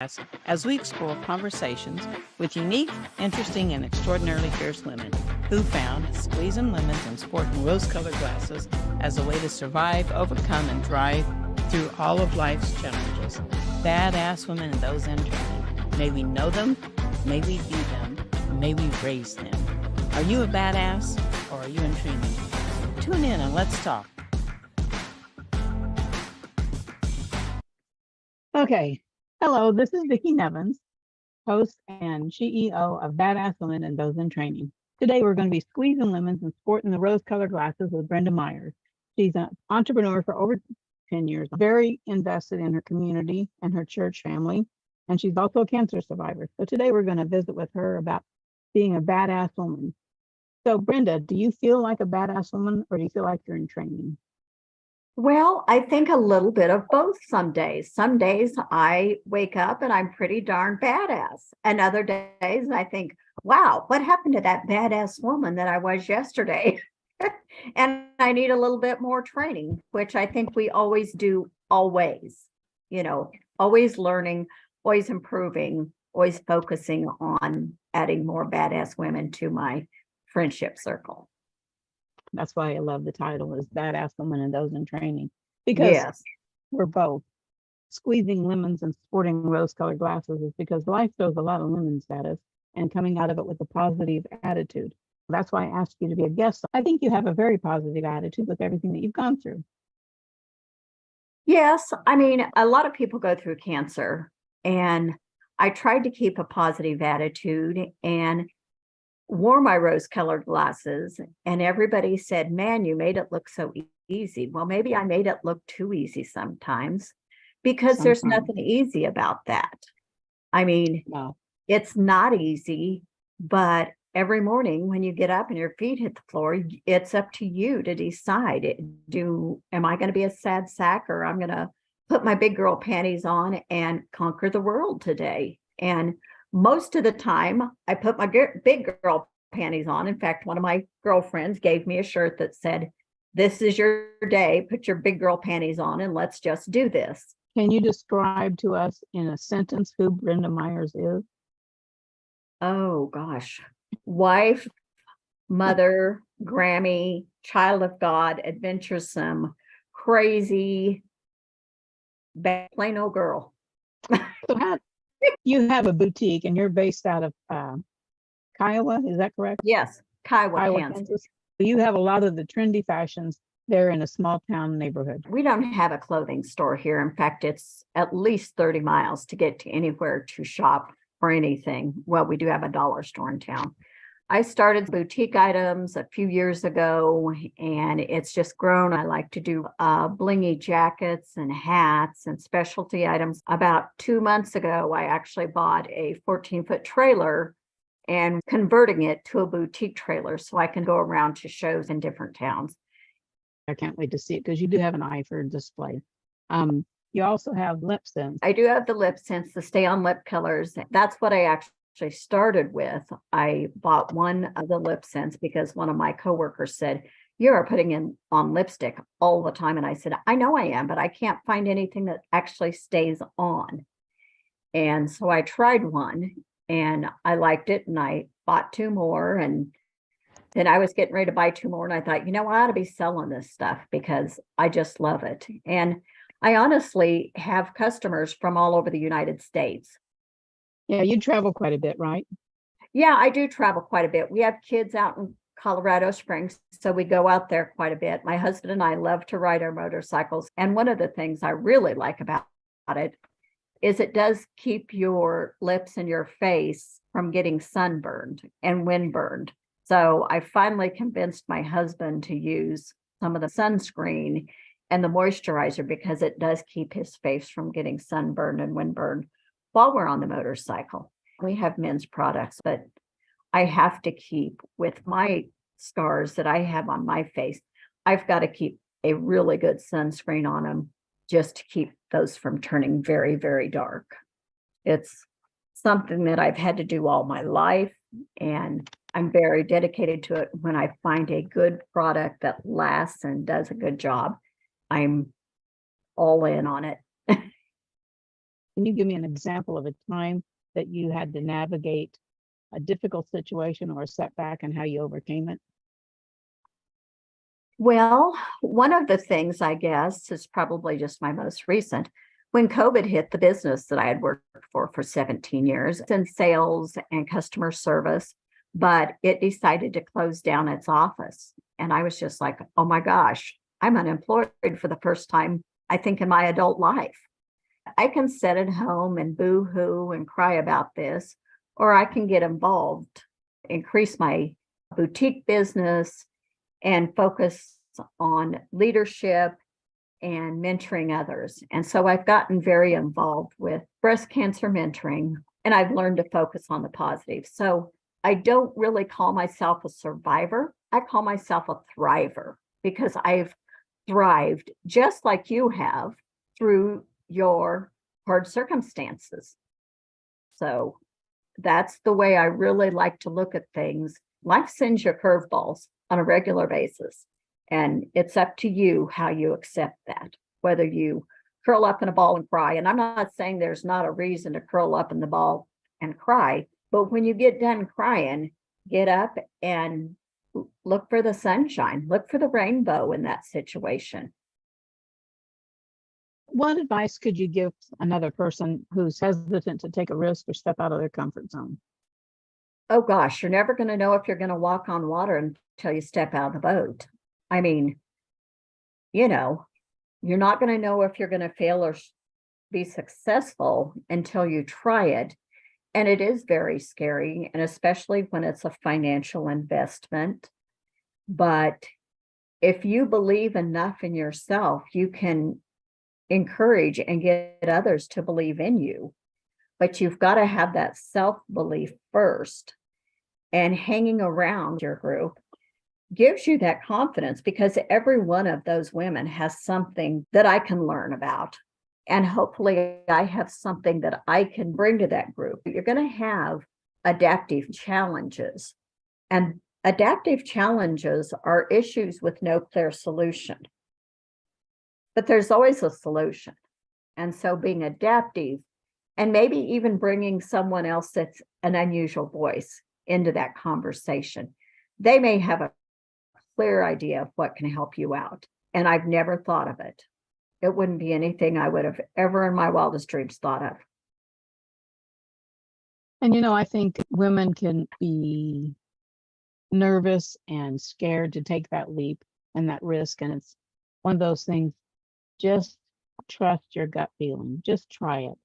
as we explore conversations with unique, interesting, and extraordinarily fierce women who found squeezing lemons and sporting rose-colored glasses as a way to survive, overcome, and thrive through all of life's challenges. Badass women and those in training. May we know them, may we be them, may we raise them. Are you a badass or are you in training? Tune in and let's talk. Okay. Hello, this is Vicki Nevins, host and CEO of Badass Women and Those in Training. Today we're going to be squeezing lemons and sporting the rose-colored glasses with Brenda Myers. She's an entrepreneur for over 10 years, very invested in her community and her church family, and she's also a cancer survivor. So today we're going to visit with her about being a badass woman. So Brenda, do you feel like a badass woman or do you feel like you're in training? Well, I think a little bit of both some days. Some days I wake up and I'm pretty darn badass. And other days I think, wow, what happened to that badass woman that I was yesterday? And I need a little bit more training, which I think we always do, always, always learning, always improving, always focusing on adding more badass women to my friendship circle. That's why I love the title is Badass Women and Those in Training, because Yes. we're both. Squeezing lemons and sporting rose-colored glasses is because life throws a lot of lemons at us and coming out of it with a positive attitude. That's why I asked you to be a guest. I think you have a very positive attitude with everything that you've gone through. Yes. I mean, a lot of people go through cancer, and I tried to keep a positive attitude and wore my rose-colored glasses, and everybody said, man, you made it look so easy. Well, maybe I made it look too easy sometimes because there's nothing easy about that. I mean, No. It's not easy, but every morning when you get up and your feet hit the floor, it's up to you to decide, am I going to be a sad sack or I'm going to put my big girl panties on and conquer the world today? And most of the time, I put my big girl panties on. In fact, one of my girlfriends gave me a shirt that said, "This is your day. Put your big girl panties on and let's just do this." Can you describe to us in a sentence who Brenda Myers is? Oh, gosh. Wife, mother, Grammy, child of God, adventuresome, crazy, plain old girl. So you have a boutique and you're based out of Kiowa, is that correct? Yes, Kiowa, Kansas. You have a lot of the trendy fashions there in a small town neighborhood. We don't have a clothing store here. In fact, it's at least 30 miles to get to anywhere to shop for anything. Well, we do have a dollar store in town. I started boutique items a few years ago, and it's just grown. I like to do blingy jackets and hats and specialty items. About 2 months ago, I actually bought a 14-foot trailer and converting it to a boutique trailer so I can go around to shows in different towns. I can't wait to see it because you do have an eye for display. You also have lip scents. I do have the lip scents, the stay on lip colors. That's what I actually started with. I bought one of the lip scents because one of my coworkers said, "You are putting on lipstick all the time." And I said, "I know I am, but I can't find anything that actually stays on." And so I tried one and I liked it and I bought two more. And then I was getting ready to buy two more. And I thought, I ought to be selling this stuff because I just love it. And I honestly have customers from all over the United States. Yeah, you travel quite a bit, right? Yeah, I do travel quite a bit. We have kids out in Colorado Springs, so we go out there quite a bit. My husband and I love to ride our motorcycles. And one of the things I really like about it is it does keep your lips and your face from getting sunburned and windburned. So I finally convinced my husband to use some of the sunscreen and the moisturizer because it does keep his face from getting sunburned and windburned while we're on the motorcycle. We have men's products, but I have to keep with my scars that I have on my face. I've got to keep a really good sunscreen on them just to keep those from turning very, very dark. It's something that I've had to do all my life, and I'm very dedicated to it. When I find a good product that lasts and does a good job, I'm all in on it. Can you give me an example of a time that you had to navigate a difficult situation or a setback and how you overcame it? Well, one of the things I guess is probably just my most recent. When COVID hit, the business that I had worked for 17 years in sales and customer service, but it decided to close down its office. And I was just like, oh my gosh, I'm unemployed for the first time, I think, in my adult life. I can sit at home and boo-hoo and cry about this, or I can get involved, increase my boutique business, and focus on leadership and mentoring others. And so I've gotten very involved with breast cancer mentoring, and I've learned to focus on the positive. So I don't really call myself a survivor. I call myself a thriver, because I've thrived just like you have through your hard circumstances. So that's the way I really like to look at things. Life sends you curveballs on a regular basis, and it's up to you how you accept that, whether you curl up in a ball and cry. And I'm not saying there's not a reason to curl up in the ball and cry, but when you get done crying, get up and look for the sunshine, look for the rainbow in that situation. What advice could you give another person who's hesitant to take a risk or step out of their comfort zone? Oh gosh, you're never going to know if you're going to walk on water until you step out of the boat. I mean, you know, you're not going to know if you're going to fail or be successful until you try it. And it is very scary, and especially when it's a financial investment. But if you believe enough in yourself, you can encourage and get others to believe in you. But you've got to have that self-belief first. And hanging around your group gives you that confidence, because every one of those women has something that I can learn about. And hopefully I have something that I can bring to that group. You're going to have adaptive challenges, and adaptive challenges are issues with no clear solution. But there's always a solution. And so being adaptive, and maybe even bringing someone else that's an unusual voice into that conversation. They may have a clear idea of what can help you out. And I've never thought of it. It wouldn't be anything I would have ever in my wildest dreams thought of. And I think women can be nervous and scared to take that leap and that risk. And it's one of those things, just trust your gut feeling. Just try it.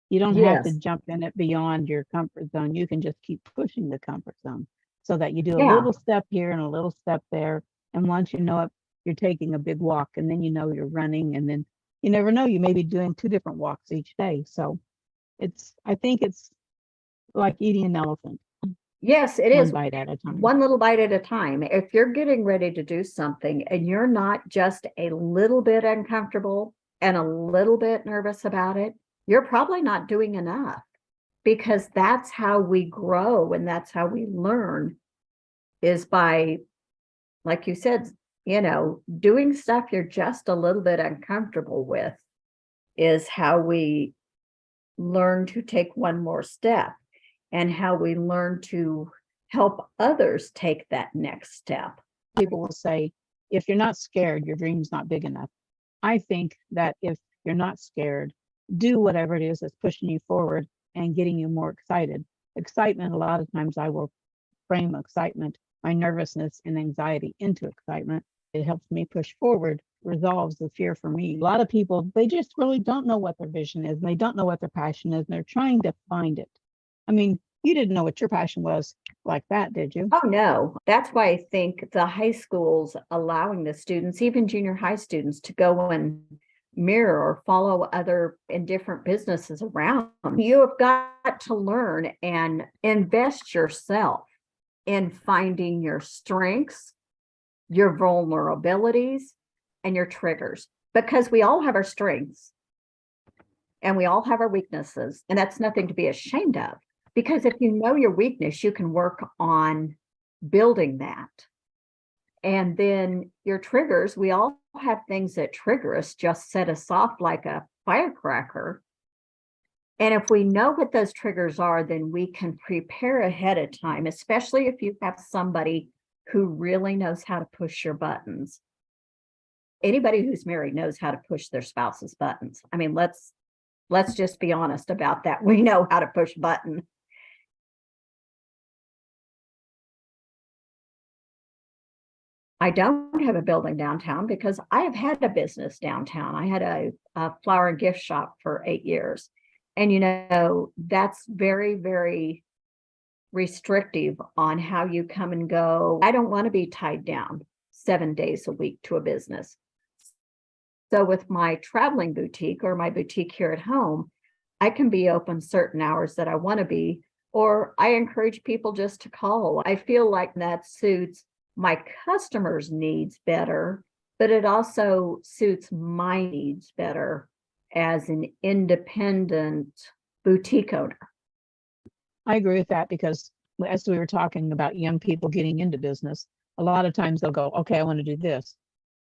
You don't have to Yes. jump in it beyond your comfort zone. You can just keep pushing the comfort zone so that you do a Yeah. little step here and a little step there. And once you know it, you're taking a big walk, and then you're running, and then you never know, you may be doing 2 different walks each day. So I think it's like eating an elephant, Yes, it one is. bite at a time. One little bite at a time. If you're getting ready to do something and you're not just a little bit uncomfortable and a little bit nervous about it, you're probably not doing enough, because that's how we grow and that's how we learn, is by, like you said, doing stuff you're just a little bit uncomfortable with is how we learn to take one more step, and how we learn to help others take that next step. People will say, if you're not scared, your dream's not big enough. I think that if you're not scared, do whatever it is that's pushing you forward and getting you more excited. Excitement, a lot of times I will frame excitement, my nervousness and anxiety, into excitement. It helps me push forward, resolves the fear for me. A lot of people, they just really don't know what their vision is, and they don't know what their passion is, and they're trying to find it. I mean, you didn't know what your passion was like that, did you? Oh, no. That's why I think the high schools allowing the students, even junior high students, to go and mirror or follow other in different businesses around. You have got to learn and invest yourself in finding your strengths, your vulnerabilities, and your triggers, because we all have our strengths and we all have our weaknesses, and that's nothing to be ashamed of. Because if you know your weakness, you can work on building that. And then your triggers, we all have things that trigger us, just set us off like a firecracker. And if we know what those triggers are, then we can prepare ahead of time, especially if you have somebody who really knows how to push your buttons. Anybody who's married knows how to push their spouse's buttons. I mean, let's just be honest about that. We know how to push button. I don't have a building downtown because I have had a business downtown. I had a flower and gift shop for 8 years. And, you know, that's very, very restrictive on how you come and go. I don't want to be tied down 7 days a week to a business. So with my traveling boutique or my boutique here at home, I can be open certain hours that I want to be, or I encourage people just to call. I feel like that suits my customers' needs better, but it also suits my needs better as an independent boutique owner. I agree with that because as we were talking about young people getting into business, a lot of times they'll go, okay, I want to do this.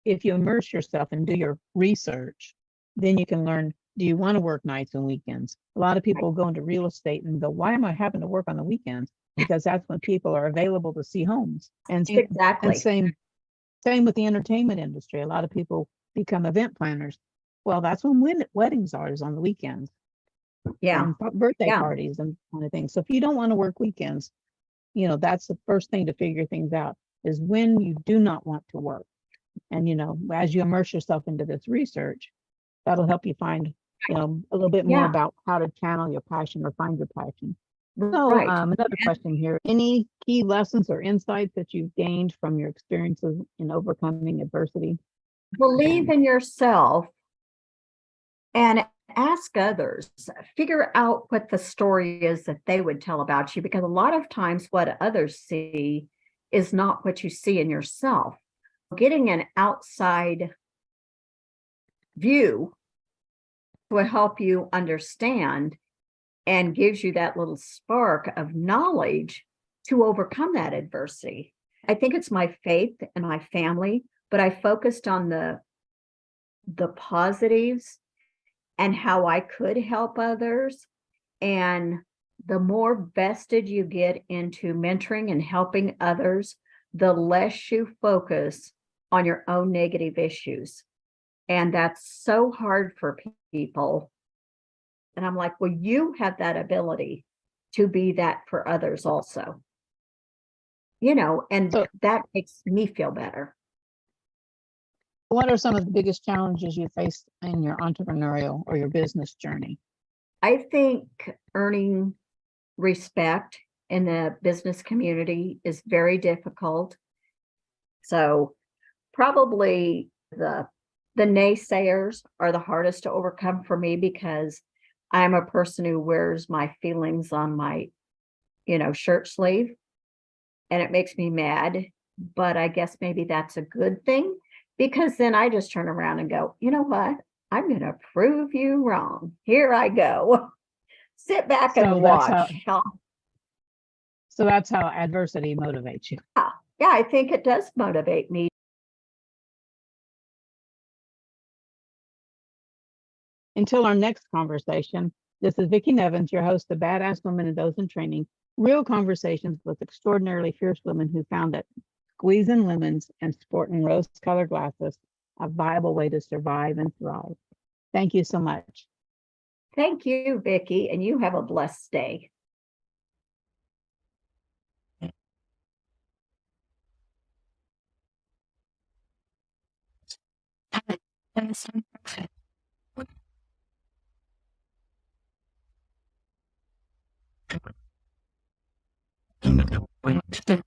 If you immerse yourself and do your research, then you can learn, do you want to work nights and weekends? A lot of people go into real estate and go, why am I having to work on the weekends? Because that's when people are available to see homes. And Exactly. And same with the entertainment industry. A lot of people become event planners. Well, that's when weddings are, is on the weekends. Yeah. And birthday parties and kind of things. So if you don't want to work weekends, you know, that's the first thing to figure things out is when you do not want to work. And, you know, as you immerse yourself into this research, that'll help you find, you know, a little bit more about how to channel your passion or find your passion. So another question here, any key lessons or insights that you've gained from your experiences in overcoming adversity? Believe in yourself and ask others. Figure out what the story is that they would tell about you, because a lot of times what others see is not what you see in yourself. Getting an outside view will help you understand and gives you that little spark of knowledge to overcome that adversity. I think it's my faith and my family, but I focused on the positives and how I could help others. And the more vested you get into mentoring and helping others, the less you focus on your own negative issues. And that's so hard for people. And I'm like, well, you have that ability to be that for others also. You know, and that makes me feel better. What are some of the biggest challenges you faced in your entrepreneurial or your business journey? I think earning respect in the business community is very difficult. So probably the naysayers are the hardest to overcome for me, because I'm a person who wears my feelings on my, shirt sleeve, and it makes me mad. But I guess maybe that's a good thing, because then I just turn around and go, you know what? I'm going to prove you wrong. Here I go. Sit back and watch. So that's how adversity motivates you. Yeah, I think it does motivate me. Until our next conversation, this is Vicki Nevins, your host of Badass Women and Those in Training, real conversations with extraordinarily fierce women who found that squeezing lemons and sporting rose-colored glasses a viable way to survive and thrive. Thank you so much. Thank you, Vicki, and you have a blessed day. Perfect.